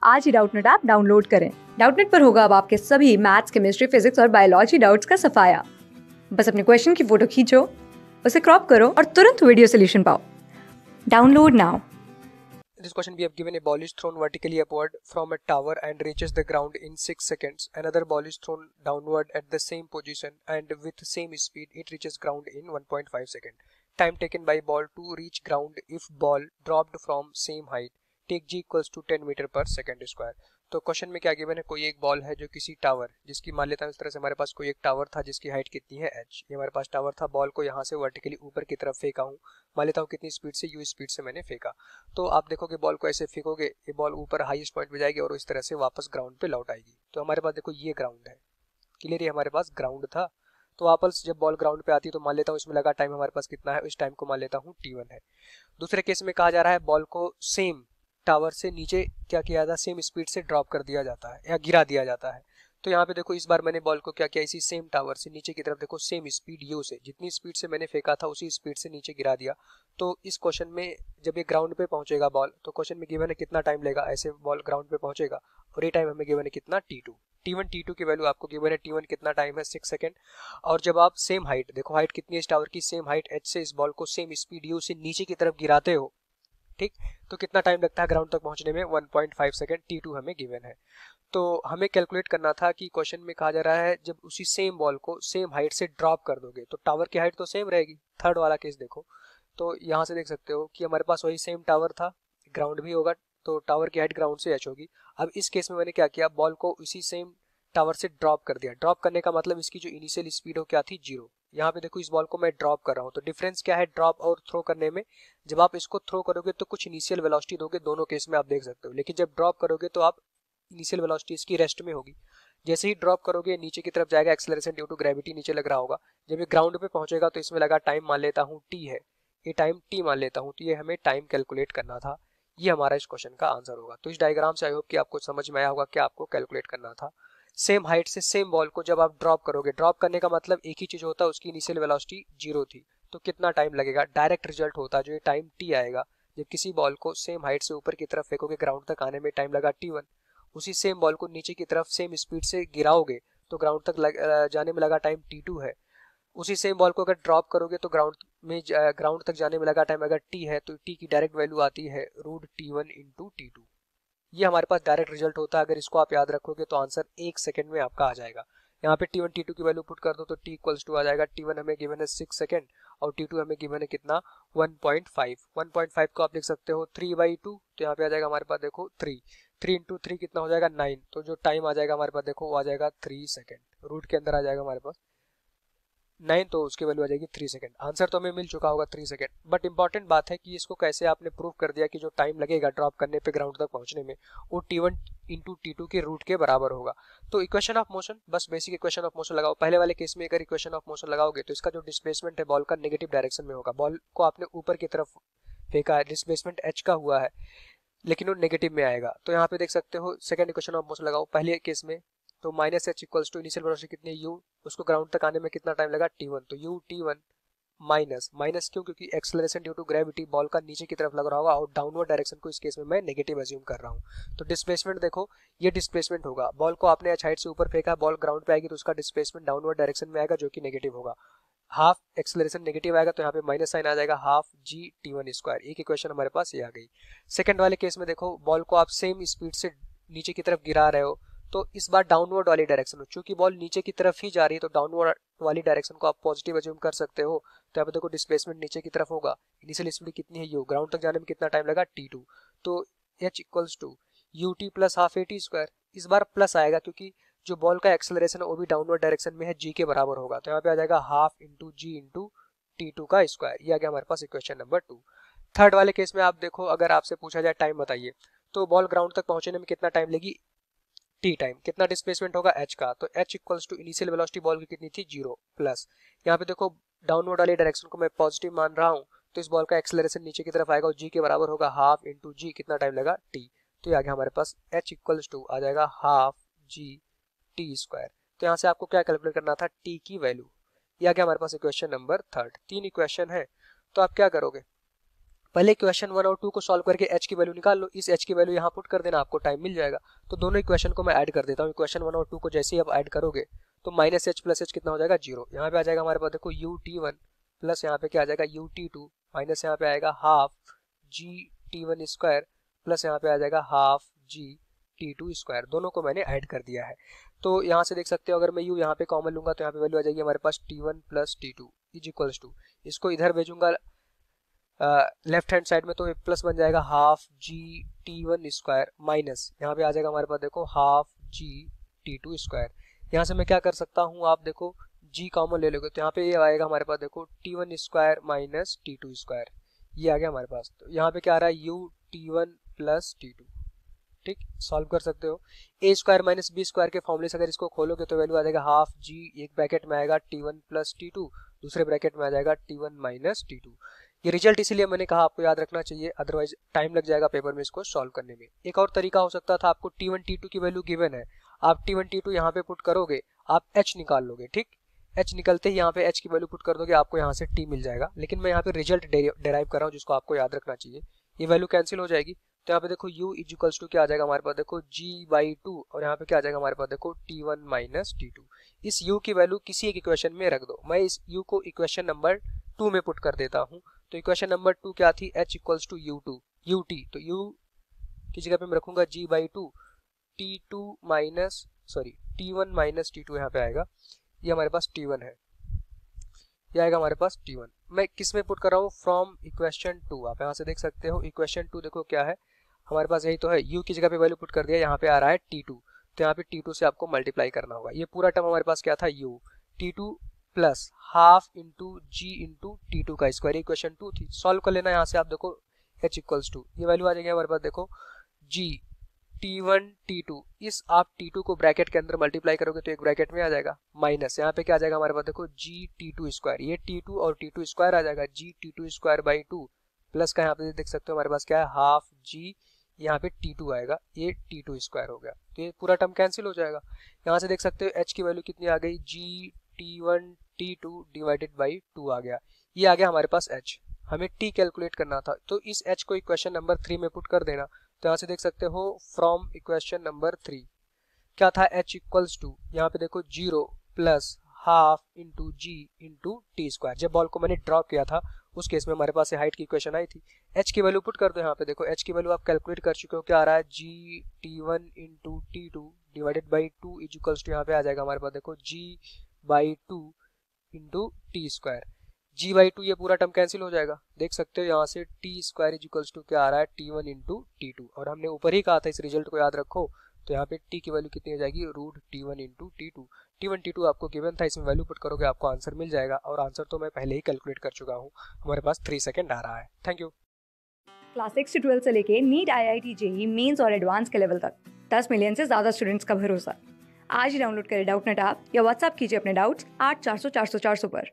आज ही Doubtnut app download करें। Doubtnut पर होगा अब आपके सभी मैथ्स, केमिस्ट्री, फिजिक्स और बायोलॉजी डाउट्स का सफाया। बस अपने क्वेश्चन की फोटो खींचो, उसे क्रॉप करो और तुरंत वीडियो सोल्यूशन पाओ। Download now. This question we have given a ball is thrown vertically upward from a tower and reaches the ground in 6 seconds. Another ball is thrown downward at the same position and with same speed it reaches ground in 1.5 second. Time taken by ball to reach ground if ball dropped from same height. Take g equals to 10 metre पर second square. तो question में क्या given है, कोई एक ball है जो किसी टावर, जिसकी मान लेता हूँ इस तरह से हमारे पास कोई एक टावर था जिसकी हाइट कितनी है h। ये हमारे पास टावर था, बॉल को यहाँ से वर्टिकली ऊपर की तरफ फेंका हूँ, मान लेता हूँ कितनी स्पीड से, u स्पीड से मैंने फेंका। तो आप देखोगे बॉल को ऐसे फेंकोगे, ये बॉल ऊपर हाईएस्ट पॉइंट पे जाएगी और इस तरह से वापस ग्राउंड पे लौट आएगी। तो हमारे पास देखो ये ग्राउंड है, क्लियर, ये हमारे पास ग्राउंड था। तो वापस जब बॉल ग्राउंड पे आती है तो मान लेता हूँ इसमें लगा टाइम हमारे पास कितना है, इस टाइम को मान लेता हूँ t1 है। दूसरे केस में कहा जा रहा है बॉल को सेम टावर से नीचे क्या किया जाता है, सेम स्पीड से ड्रॉप कर दिया जाता है या गिरा दिया जाता है। तो यहाँ पे देखो इस बार मैंने बॉल को क्या किया, इसी सेम टावर से नीचे की तरफ देखो सेम स्पीड u से, जितनी स्पीड से मैंने फेंका था उसी स्पीड से नीचे गिरा दिया। तो इस क्वेश्चन में जब ये ग्राउंड पे पहुंचेगा बॉल, तो क्वेश्चन में गिवन है कितना टाइम लेगा, ऐसे बॉल ग्राउंड पे पहुंचेगा और ये टाइम हमें गिवन है कितना t2। t1 t2 की वैल्यू आपको गिवन है, t1 कितना टाइम है 6 सेकंड। और जब आप सेम हाइट, देखो हाइट कितनी है इस टावर की, सेम हाइट h से इस बॉल को सेम स्पीड u से नीचे की तरफ गिराते हो, ठीक, तो कितना टाइम लगता है ग्राउंड तक पहुंचने में, 1.5 सेकंड, t2 हमें गिवन है। तो हमें कैलकुलेट करना था कि क्वेश्चन में कहा जा रहा है जब उसी सेम बॉल को सेम हाइट से ड्रॉप कर दोगे तो टावर की हाइट तो सेम रहेगी। थर्ड वाला केस देखो, तो यहाँ से देख सकते हो कि हमारे पास वही सेम टावर था, ग्राउंड भी होगा, तो टावर की हाइट ग्राउंड से h होगी। अब इस केस में मैंने क्या किया, बॉल को इसी सेम टावर से ड्रॉप कर दिया। ड्रॉप करने का मतलब इसकी जो इनिशियल स्पीड हो क्या थी, 0। यहाँ पे देखो इस बॉल को मैं ड्रॉप कर रहा हूँ, तो डिफरेंस क्या है ड्रॉप और थ्रो करने में। जब आप इसको थ्रो करोगे तो कुछ इनिशियल वेलोसिटी दोगे, दोनों केस में आप देख सकते हो, लेकिन जब ड्रॉप करोगे तो आप इनिशियल वेलोसिटी इसकी रेस्ट में होगी। जैसे ही ड्रॉप करोगे नीचे की तरफ जाएगा, एक्सेलरेशन ड्यू टू ग्रेविटी नीचे लग रहा होगा। जब ये ग्राउंड पे पहुंचेगा तो इसमें लगा टाइम मान लेता हूँ t है, ये टाइम t मान लेता हूँ, तो ये हमें टाइम कैलकुलेट करना था। ये हमारा इस क्वेश्चन का आंसर होगा। तो इस डायग्राम से आई होप कि आपको समझ में आया होगा कि आपको कैलकुलेट करना था। सेम हाइट से सेम बॉल को जब आप ड्रॉप करोगे, ड्रॉप करने का मतलब एक ही चीज होता है, उसकी इनिशियल वेलोसिटी 0 थी, तो कितना टाइम लगेगा, डायरेक्ट रिजल्ट होता है जो ये टाइम t आएगा। जब किसी बॉल को सेम हाइट से ऊपर की तरफ फेंकोगे, ग्राउंड तक आने में टाइम लगा t1। उसी सेम बॉल को नीचे की तरफ सेम स्पीड से गिराओगे तो ग्राउंड तक जाने में लगा टाइम t2 है। उसी सेम बॉल को अगर ड्रॉप करोगे तो ग्राउंड तक जाने में लगा टाइम अगर t है तो t की डायरेक्ट वैल्यू आती है √t1 इंटू t2। ये हमारे पास डायरेक्ट रिजल्ट होता है। अगर इसको आप याद रखोगे तो आंसर 1 सेकंड में आपका आ जाएगा। यहाँ पे t1 t2 की वैल्यू पुट कर दो तो t इक्वल्स टू आ जाएगा, t1 हमें गिवन है 6 सेकंड और t2 हमें गिवन है कितना 1.5। 1.5 को आप लिख सकते हो 3/2, तो यहाँ पे आ जाएगा हमारे पास देखो 3 इंटू 3 कितना हो जाएगा 9। तो जो टाइम आ जाएगा हमारे पास देखो वो आ जाएगा 3 सेकंड, रूट के अंदर आ जाएगा हमारे पास 9, तो उसकी वैल्यू आ जाएगी 3 सेकंड। आंसर तो हमें मिल चुका होगा 3 सेकंड, बट इंपॉर्टेंट बात है कि इसको कैसे आपने प्रूव कर दिया कि जो टाइम लगेगा ड्रॉप करने पे ग्राउंड तक पहुंचने में वो t1 इंटू t2 के रूट के बराबर होगा। तो इक्वेशन ऑफ मोशन, बस बेसिक इक्वेशन ऑफ मोशन लगाओ। पहले वाले केस में अगर इक्वेशन ऑफ मोशन लगाओगे तो इसका जो डिस्प्लेसमेंट है बॉल का नेगेटिव डायरेक्शन में होगा। बॉल को आपने ऊपर की तरफ फेंका है, डिस्प्लेसमेंट h का हुआ है, लेकिन वो नेगेटिव में आएगा। तो यहाँ पे देख सकते हो सेकंड इक्वेशन ऑफ मोशन लगाओ। पहले केस में तो -h equals to initial velocity कितनी है u, उसको ग्राउंड तक आने में कितना टाइम लगा t1, तो u t1 माइनस क्यों, क्योंकि acceleration due to gravity ball का नीचे की तरफ लग रहा होगा और डाउनवर्ड डायरेक्शन को इस केस में मैं नेगेटिव अज्यूम कर रहा हूँ। तो डिस्प्लेसमेंट देखो ये डिस्प्लेसमेंट होगा, बॉल को आपने h हाइट से ऊपर फेंका, बॉल ग्राउंड पे आएगी तो उसका डिस्प्लेसमेंट डाउनवर्ड डायरेक्शन में आएगा जो कि नेगेटिव होगा। हाफ एक्सेलरेशन नेगेटिव आएगा तो यहाँ पे माइनस साइन आ जाएगा, हाफ g t1 स्क्वायर। एक इक्वेशन हमारे पास ये आ गई। सेकंड वाले केस में देखो बॉल को आप सेम स्पीड से नीचे की तरफ गिरा रहे हो, तो इस बार डाउनवर्ड वाली डायरेक्शन में, चूंकि बॉल नीचे की तरफ ही जा रही है तो डाउनवर्ड वाली डायरेक्शन को आप पॉजिटिव अज्यूम कर सकते हो। तो यहाँ पे देखो डिस्प्लेसमेंट नीचे की तरफ होगा, इनिशियल स्पीड कितनी है u, ग्राउंड तक जाने में कितना टाइम लगा t2, तो h equals to ut plus half at square. इस बार प्लस आएगा क्योंकि जो बॉल का एक्सेलरेशन है वो भी डाउनवर्ड डायरेक्शन में है, g के बराबर होगा, तो यहाँ पे आ जाएगा हाफ इंटू जी इंटू t2 का स्क्वायर। ये आ गया हमारे पास इक्वेशन नंबर 2। थर्ड वाले केस में आप देखो, अगर आपसे पूछा जाए टाइम बताइए, तो बॉल ग्राउंड तक पहुंचने में कितना टाइम लेगी, t टाइम, कितना डिस्प्लेसमेंट होगा h का, तो h equals to initial velocity ball की कितनी थी 0 प्लस, यहाँ पे देखो डाउनवर्ड वाली डायरेक्शन को मैं पॉजिटिव मान रहा हूँ तो इस बॉल का एक्सेलरेशन नीचे की तरफ आएगा और g के बराबर होगा हाफ इंटू जी, कितना टाइम लगा t, तो ये आ गया हमारे पास h इक्वल्स टू आ जाएगा हाफ g t स्क्वायर। तो यहाँ से आपको क्या कैलकुलेट करना था, t की वैल्यू। ये आ गया हमारे पास इक्वेशन नंबर 3। 3 इक्वेशन है, तो आप क्या करोगे, पहले क्वेश्चन 1 और 2 को सॉल्व करके h की वैल्यू निकाल लो, इस h की वैल्यू यहाँ पुट कर देना, आपको टाइम मिल जाएगा। तो दोनों इक्वेशन को मैं ऐड कर देता हूँ। इक्वेशन 1 और 2 को जैसे ही आप ऐड करोगे तो माइनस एच प्लस एच कितना हो जाएगा 0। यहाँ पे आ जाएगा हमारे पास देखो ut1 प्लस यहाँ पे क्या आ जाएगा ut2 माइनस यहाँ पे आएगा हाफ gt1 स्क्वायर प्लस यहाँ पे आ जाएगा हाफ gt2 स्क्वायर। दोनों को मैंने ऐड कर दिया है। तो यहाँ से देख सकते हो अगर मैं u यहाँ पे कॉमन लूंगा तो यहाँ पे वैल्यू आ जाएगी हमारे पास t1 plus t2 is equals to, इसको इधर भेजूंगा लेफ्ट हैंड साइड में तो प्लस बन जाएगा हाफ gt1 स्क्वायर माइनस यहाँ पे आ जाएगा हमारे पास देखो हाफ gt2 स्क्वायर। यहाँ से मैं क्या कर सकता हूँ, आप देखो g कॉमन ले लोगे तो यहाँ पे ये आएगा हमारे पास देखो t1 square minus t2 square, ये आ गया हमारे पास। तो यहाँ पे क्या आ रहा है u t1 प्लस t2, ठीक, सॉल्व कर सकते हो। ए स्क्वायर माइनस बी स्क्वायर के फॉर्मूले से अगर इसको खोलोगे तो वैल्यू आ जाएगा हाफ जी, एक ब्रैकेट में आएगा t1 प्लस t2, दूसरे ब्रैकेट में आ जाएगा t1 माइनस t2। ये रिजल्ट इसीलिए मैंने कहा आपको याद रखना चाहिए, अदरवाइज टाइम लग जाएगा पेपर में इसको सॉल्व करने में। एक और तरीका हो सकता था, आपको t1 t2 की वैल्यू गिवन है, आप t1 t2 यहाँ पे पुट करोगे, आप h निकाल लोगे, ठीक, h निकलते ही यहाँ पे h की वैल्यू पुट कर दोगे, आपको यहाँ से t मिल जाएगा। लेकिन मैं यहाँ पे रिजल्ट डेराइव कर रहा हूँ जिसको आपको याद रखना चाहिए। ये वैल्यू कैंसिल हो जाएगी तो यहाँ पे देखो u इज इक्वल्स टू क्या आ जाएगा हमारे पास देखो g/2 और यहाँ पे क्या आ जाएगा हमारे पास देखो t1 माइनस t2। इस u की वैल्यू किसी एक इक्वेशन में रख दो। मैं इस u को इक्वेशन नंबर 2 में पुट कर देता हूँ। तो इक्वेशन नंबर 2 क्या थी, h इक्वल्स टू ut, तो u की जगह पे मैं रखूंगा g/2 t1 माइनस t2 यहाँ पे आएगा, ये हमारे पास t1 है, ये आएगा हमारे पास t1। मैं किस में पुट कर रहा हूँ, फ्रॉम इक्वेशन 2। आप यहाँ से देख सकते हो इक्वेशन 2 देखो क्या है हमारे पास, यही तो है, u की जगह पे वैल्यू पुट कर दिया, यहाँ पे आ रहा है t2, तो यहाँ पे t2 से आपको मल्टीप्लाई करना होगा। ये पूरा टर्म हमारे पास क्या था u t2 plus half into g into t2 का स्क्वायर, इक्वेशन 2 थी। सॉल्व कर लेना यहाँ से, आप देखो h इक्वल्स टू ये वैल्यू आ जाएगी हमारे पास देखो g t1 t2, इस आप t2 को ब्रैकेट के अंदर मल्टीप्लाई करोगे तो एक ब्रैकेट में आ जाएगा माइनस, यहाँ पे क्या आ जाएगा हमारे पास देखो g t2 स्क्वायर, ये t2 और t2 स्क्वायर आ जाएगा g t2 square by 2 plus का यहाँ पे देख सकते हो हमारे पास क्या है हाफ g, यहाँ पे t2 आएगा, ये t2 स्क्वायर हो गया, तो ये पूरा टर्म कैंसिल हो जाएगा। यहाँ से देख सकते हो h की वैल्यू कितनी आ गई, g t1 t2 divided by 2 आ गया, ये आ गया हमारे पास h। हमें t कैलकुलेट करना था तो इस h को इक्वेशन नंबर 3 में पुट कर देना। तो यहाँ से देख सकते हो फ्रॉम इक्वेशन नंबर 3 क्या था, h इक्वल्स टू यहाँ पे देखो 0 प्लस हाफ इंटू जी इंटू टी स्क्वायर। जब बॉल को मैंने ड्रॉप किया था उस केस में हमारे पास हाइट की इक्वेशन आई थी। h की वैल्यू पुट कर दो, यहाँ पे देखो h की वैल्यू आप कैलकुलेट कर चुके हो, क्या आ रहा है जी t1 into t2 divided by 2 is equals to यहाँ पे आ जाएगा हमारे पास देखो g/2 into T square, g/2 ये पूरा टर्म कैंसिल हो जाएगा। देख सकते हो यहाँ से t square is equals to क्या आ रहा है t1 इंटू t2, और हमने ऊपर ही कहा था इस रिजल्ट को याद रखो। तो यहाँ पे t की वैल्यू कितनी हो जाएगी, root t1 into t1 t2 आपको गिवन था, इसमें वैल्यू पुट करोगे आपको आंसर मिल जाएगा, और आंसर तो मैं पहले ही कैलकुलेट कर चुका हूँ, हमारे पास 3 सेकंड आ रहा है। Thank you. क्लास 6 से 12 से लेके नीट IIT JEE मेंस और एडवांस के लेवल तक 10 मिलियन से ज़्यादा स्टूडेंट्स का भरोसा। आज ही डाउनलोड करें डाउटनेट ऐप या व्हाट्सएप कीजिए अपने डाउट्स 8400 400 400 पर।